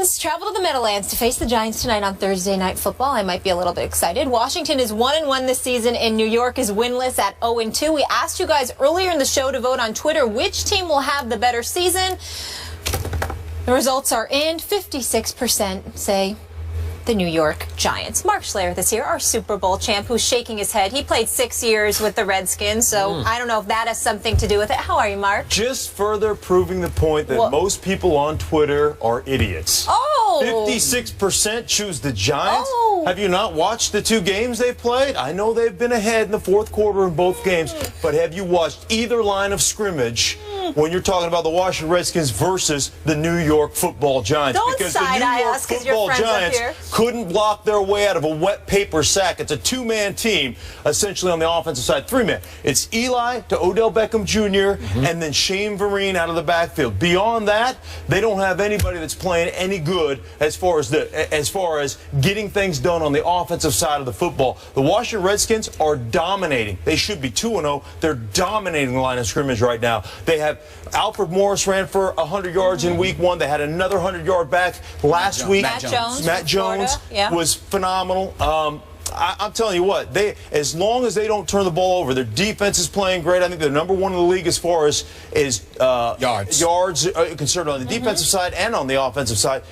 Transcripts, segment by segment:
Redskins travel to the Meadowlands to face the Giants tonight on Thursday Night Football. I might be a little bit excited. Washington is 1-1 this season, and New York is winless at 0-2. We asked you guys earlier in the show to vote on Twitter which team will have the better season. The results are in. 56% say the New York Giants. Mark Schler this year, our Super Bowl champ, who's shaking his head. He played 6 years with the Redskins, so I don't know if that has something to do with it. How are you, Mark? Just further proving the point that most people on Twitter are idiots. 56% choose the Giants. Have you not watched the 2 games they've played? I know they've been ahead in the fourth quarter in both games, but have you watched either line of scrimmage when you're talking about the Washington Redskins versus the New York Football Giants? Don't because side the New eye York us because Football your friends Giants up here couldn't block their way out of a wet paper sack. It's a 2-man team, essentially, on the offensive side. 3-man. It's Eli to Odell Beckham Jr. And then Shane Vereen out of the backfield. Beyond that, they don't have anybody that's playing any good as far as getting things done on the offensive side of the football. The Washington Redskins are dominating. They should be 2-0. They're dominating the line of scrimmage right now. They have Alfred Morris ran for 100 yards in week 1. They had another 100-yard back last week. Matt Jones was phenomenal. I'm telling you what, as long as they don't turn the ball over, their defense is playing great. I think they're number 1 in the league as far as yards concerned on the defensive side and on the offensive side.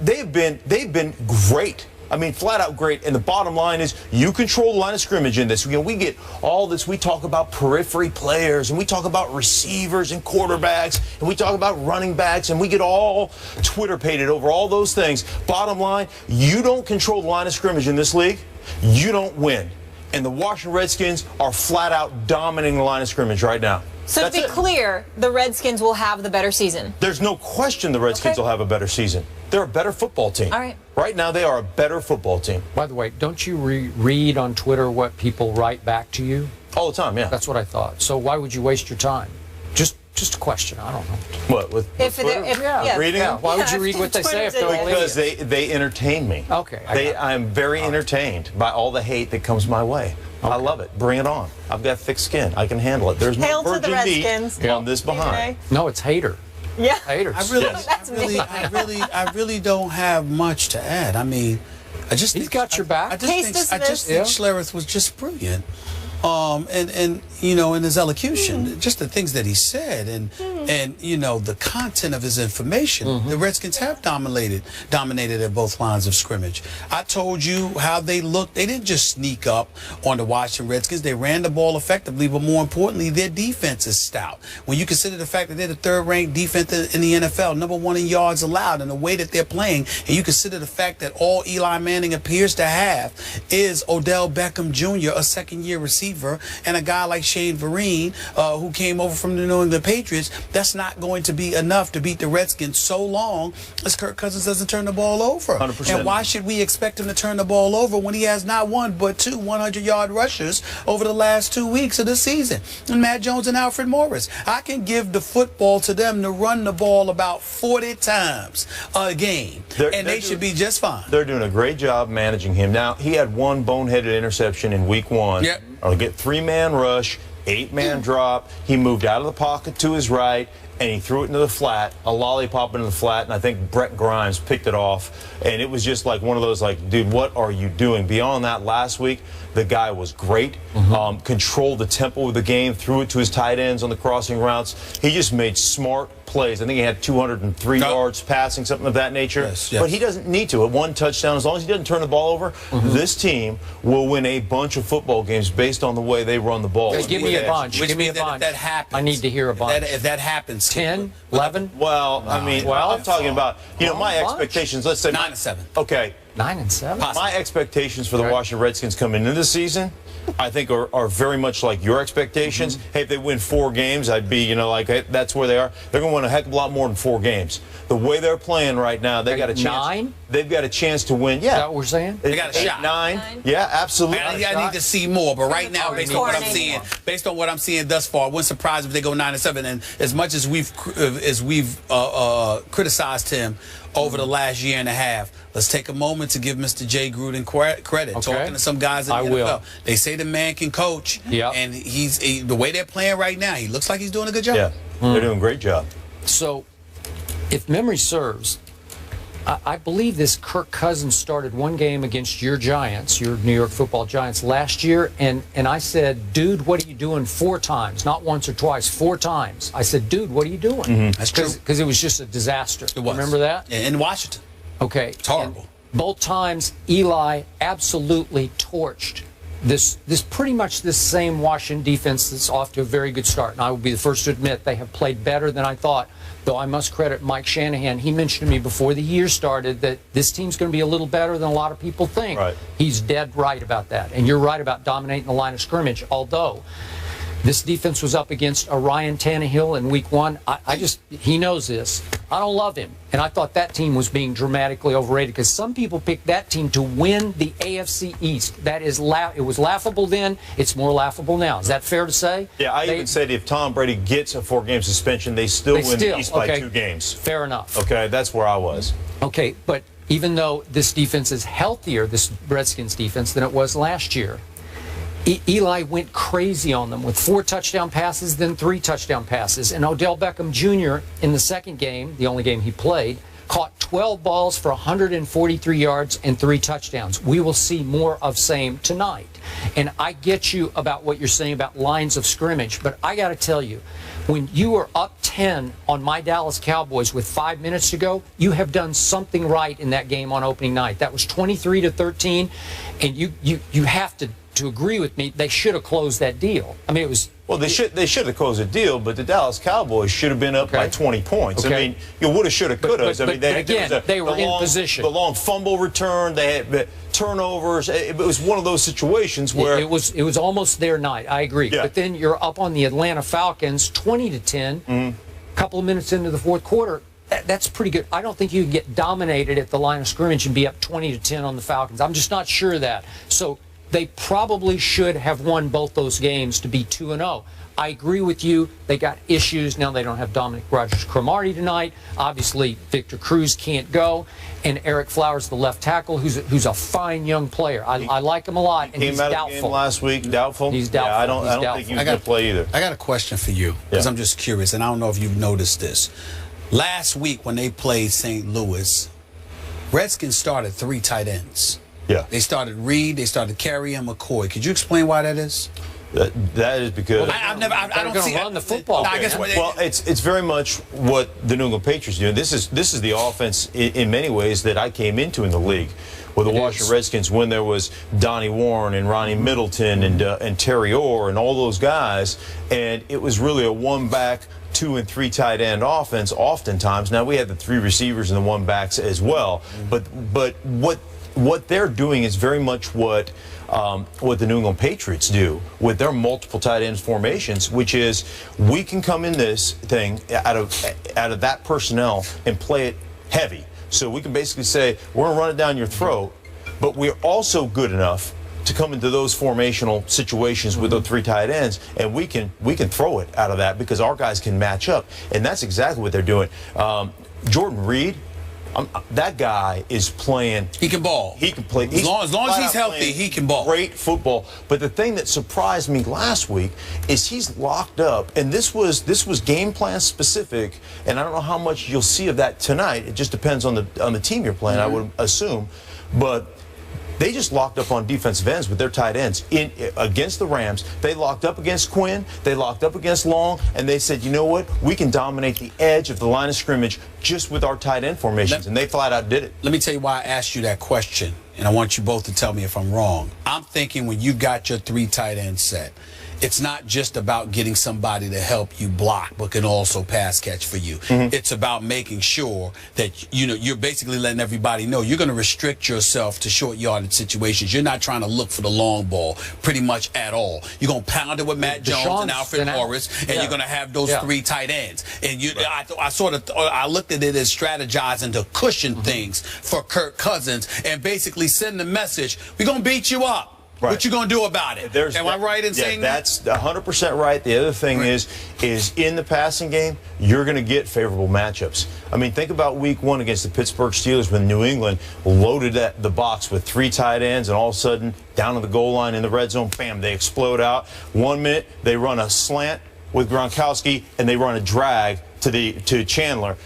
They've been great. I mean, flat out great. And the bottom line is you control the line of scrimmage in this. We get all this. We talk about periphery players, and we talk about receivers and quarterbacks, and we talk about running backs, and we get all Twitter-pated over all those things. Bottom line, you don't control the line of scrimmage in this league, you don't win. And the Washington Redskins are flat out dominating the line of scrimmage right now. So to be clear, the Redskins will have the better season. There's no question the Redskins will have a better season. They're a better football team. All right. Right now, they are a better football team. By the way, don't you read on Twitter what people write back to you? All the time, yeah. That's what I thought. So why would you waste your time? Just a question. I don't know. What, with Twitter? Reading? Yeah. Why would you read what they say if they're all Because they entertain me. Okay. I'm very entertained by all the hate that comes my way. I love it. Bring it on. I've got thick skin. I can handle it. There's no virgin meat on this behind. No, it's hater. Yeah. Haters. I really don't have much to add. I mean, He's got your back. I just think Schlereth was just brilliant. And you know, in his elocution, just the things that he said, and you know, the content of his information, the Redskins have dominated at both lines of scrimmage. I told you how they looked. They didn't just sneak up on the Washington Redskins. They ran the ball effectively, but more importantly, their defense is stout. When you consider the fact that they're the 3rd-ranked defense in the NFL, number 1 in yards allowed, and the way that they're playing, and you consider the fact that all Eli Manning appears to have is Odell Beckham Jr., a 2nd-year receiver, and a guy like Shane Vereen, who came over from the New England Patriots, that's not going to be enough to beat the Redskins so long as Kirk Cousins doesn't turn the ball over. 100%. And why should we expect him to turn the ball over when he has not 1 but 2 100-yard rushers over the last 2 weeks of the season? And Matt Jones and Alfred Morris. I can give the football to them to run the ball about 40 times a game, and they should be just fine. They're doing a great job managing him. Now, he had 1 boneheaded interception in week 1. Yep. I'll get 3-man rush, 8-man drop. He moved out of the pocket to his right, and he threw it into the flat, a lollipop into the flat, and I think Brett Grimes picked it off. And it was just like one of those, like, dude, what are you doing? Beyond that, last week, the guy was great, controlled the tempo of the game, threw it to his tight ends on the crossing routes. He just made smart plays. I think he had 203 yards passing, something of that nature. Yes. But he doesn't need to. At 1 touchdown, as long as he doesn't turn the ball over, this team will win a bunch of football games based on the way they run the ball. Give me a bunch. Which Give me a means bunch. that happens. I need to hear a bunch. If that happens, 10, 11? Well, I mean, I'm talking about, you know, my expectations, let's say 9-7. Okay. 9-7? My expectations for the Washington Redskins coming into the season, I think, are very much like your expectations. Hey, if they win 4 games, I'd be, you know, like, hey, that's where they are. They're going to win a heck of a lot more than 4 games. The way they're playing right now, they got a chance. 9? They've got a chance to win. Yeah. Is that what we're saying? They got a shot. 9. Yeah, absolutely. I need to see more, but right now, based on what I'm seeing thus far, I wouldn't surprise if they go 9-7. And as much as we've criticized him over the last year and a half, let's take a moment to give Mr. Jay Gruden credit. Talking to some guys in the NFL, they say the man can coach, and the way they're playing right now, he looks like he's doing a good job. Yeah, they're doing a great job. So, if memory serves, I believe this Kirk Cousins started one game against your Giants, your New York Football Giants last year, and I said, dude, what are you doing 4 times? Not once or twice, 4 times. I said, dude, what are you doing? That's true. Because it was just a disaster. It was. Remember that? In Washington. Okay. It's horrible. And both times, Eli absolutely torched this pretty much this same Washington defense that's off to a very good start. And I will be the first to admit they have played better than I thought, though I must credit Mike Shanahan. He mentioned to me before the year started that this team's going to be a little better than a lot of people think. Right. He's dead right about that. And you're right about dominating the line of scrimmage, although this defense was up against a Ryan Tannehill in week 1. He knows this. I don't love him. And I thought that team was being dramatically overrated because some people picked that team to win the AFC East. That is, it was laughable then. It's more laughable now. Is that fair to say? Yeah, I even said if Tom Brady gets a 4-game suspension, they still win the East by 2 games. Fair enough. Okay, that's where I was. Okay, but even though this defense is healthier, this Redskins defense, than it was last year, Eli went crazy on them with 4 touchdown passes, then 3 touchdown passes. And Odell Beckham Jr. in the second game, the only game he played, caught 12 balls for 143 yards and 3 touchdowns. We will see more of same tonight. And I get you about what you're saying about lines of scrimmage, but I got to tell you, when you were up 10 on my Dallas Cowboys with 5 minutes to go, you have done something right in that game on opening night. That was 23-13, and you have to agree with me, they should have closed that deal. I mean, it was... Well, they should have closed the deal, but the Dallas Cowboys should have been up by 20 points. Okay. I mean, you would have, should have, could have. I mean, they were in position. The long fumble return, they had turnovers. It was one of those situations where it was almost their night. I agree. Yeah. But then you're up on the Atlanta Falcons, 20-10. A couple of minutes into the fourth quarter. That's pretty good. I don't think you can get dominated at the line of scrimmage and be up 20-10 on the Falcons. I'm just not sure of that. So they probably should have won both those games to be 2-0. I agree with you. They got issues. Now they don't have Dominic Rodgers-Cromartie tonight. Obviously, Victor Cruz can't go. And Eric Flowers, the left tackle, who's a fine young player. I like him a lot, and he's doubtful. Came out of the game last week, doubtful? He's doubtful. Yeah, I don't think he's going to play either. I got a question for you, because I'm just curious, and I don't know if you've noticed this. Last week when they played St. Louis, Redskins started 3 tight ends. Yeah. They started Reed, they started Carey and McCoy. Could you explain why that is? That is because I don't see run the football. Okay. Well, it's very much what the New England Patriots do. This is the offense in many ways that I came into in the league. With the Washington Redskins, when there was Donnie Warren and Ronnie Middleton and Terry Orr and all those guys, and it was really a 1-back, 2 and 3 tight end offense. Oftentimes, now we had the 3 receivers and the 1-backs as well. But what they're doing is very much what the New England Patriots do with their multiple tight ends formations, which is we can come in this thing out of that personnel and play it heavy. So we can basically say we're going to run it down your throat, but we're also good enough to come into those formational situations with those 3 tight ends, and we can throw it out of that because our guys can match up, and that's exactly what they're doing. Jordan Reed. That guy is playing. He can ball. He can play. As long as he's healthy, he can ball. Great football. But the thing that surprised me last week is he's locked up, and this was game plan specific. And I don't know how much you'll see of that tonight. It just depends on the team you're playing, I would assume. But they just locked up on defensive ends with their tight ends. Against the Rams, they locked up against Quinn, they locked up against Long, and they said, you know what, we can dominate the edge of the line of scrimmage just with our tight end formations, and they flat out did it. Let me tell you why I asked you that question, and I want you both to tell me if I'm wrong. I'm thinking when you got your 3 tight end set, it's not just about getting somebody to help you block, but can also pass catch for you. It's about making sure that you're basically letting everybody know you're going to restrict yourself to short yardage situations. You're not trying to look for the long ball pretty much at all. You're going to pound it with Matt Jones and Alfred Morris, and you're going to have those 3 tight ends. And I looked at it as strategizing to cushion things for Kirk Cousins and basically send the message: we're going to beat you up. Right. What you going to do about it? Am I right in saying that? That's 100% right. The other thing is in the passing game, you're going to get favorable matchups. I mean, think about week 1 against the Pittsburgh Steelers when New England loaded the box with 3 tight ends, and all of a sudden, down to the goal line in the red zone, bam, they explode out. 1 minute, they run a slant with Gronkowski, and they run a drag to Chandler.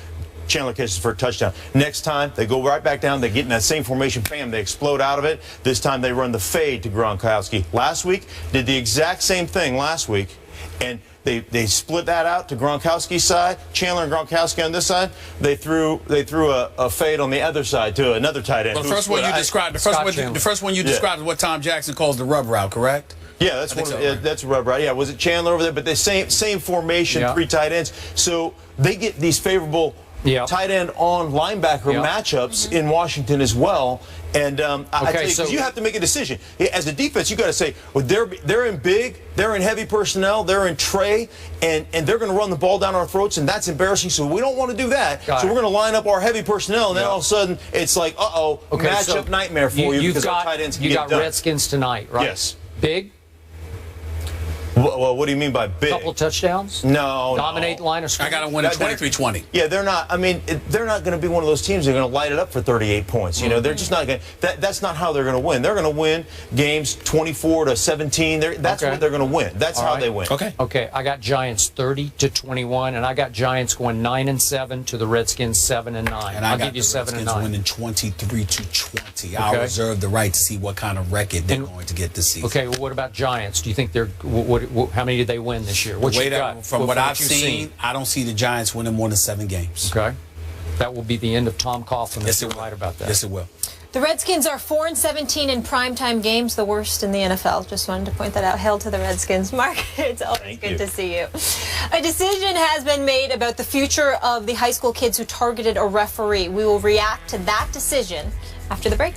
Chandler catches for a touchdown. Next time, they go right back down. They get in that same formation, bam, they explode out of it. This time, they run the fade to Gronkowski. Last week, did the exact same thing last week, and they split that out to Gronkowski's side. Chandler and Gronkowski on this side. They threw a fade on the other side to another tight end. Well, the first one you described, the first one you described is what Tom Jackson calls the rub route, correct? Yeah, that's a rub route. Yeah, was it Chandler over there? But the same formation, 3 tight ends. So they get these favorable tight end on linebacker matchups in Washington as well. And I tell you, because you have to make a decision. As a defense, you got to say, well, they're in big, they're in heavy personnel, they're in Trey, and they're going to run the ball down our throats, and that's embarrassing. So we don't want to do that. So we're going to line up our heavy personnel, and then all of a sudden it's like, matchup nightmare for you because our tight ends can get done. You got Redskins tonight, right? Yes. Big. Well, what do you mean by big? Couple touchdowns? No. Dominate the line of scrimmage? I got to win at 23-20. Yeah, they're not. I mean, they're not going to be one of those teams that are going to light it up for 38 points. You know, they're just not going to. That's not how they're going to win. They're going to win games 24-17. That's what they're going to win. That's how they win. Okay. I got Giants 30-21, and I got Giants going 9-7 to the Redskins 7-9. And I'll give you 7-9. Winning 23-20. I'll reserve the right to see what kind of record they're going to get this season. Okay. Well, what about Giants? Do you think they're how many did they win this year? What you got? From what I've seen, I don't see the Giants winning more than 7 games. Okay. That will be the end of Tom Coughlin. Yes, you're right about that. Yes, it will. The Redskins are 4-17 in primetime games, the worst in the NFL. Just wanted to point that out. Hail to the Redskins. Mark, it's always good to see you. A decision has been made about the future of the high school kids who targeted a referee. We will react to that decision after the break.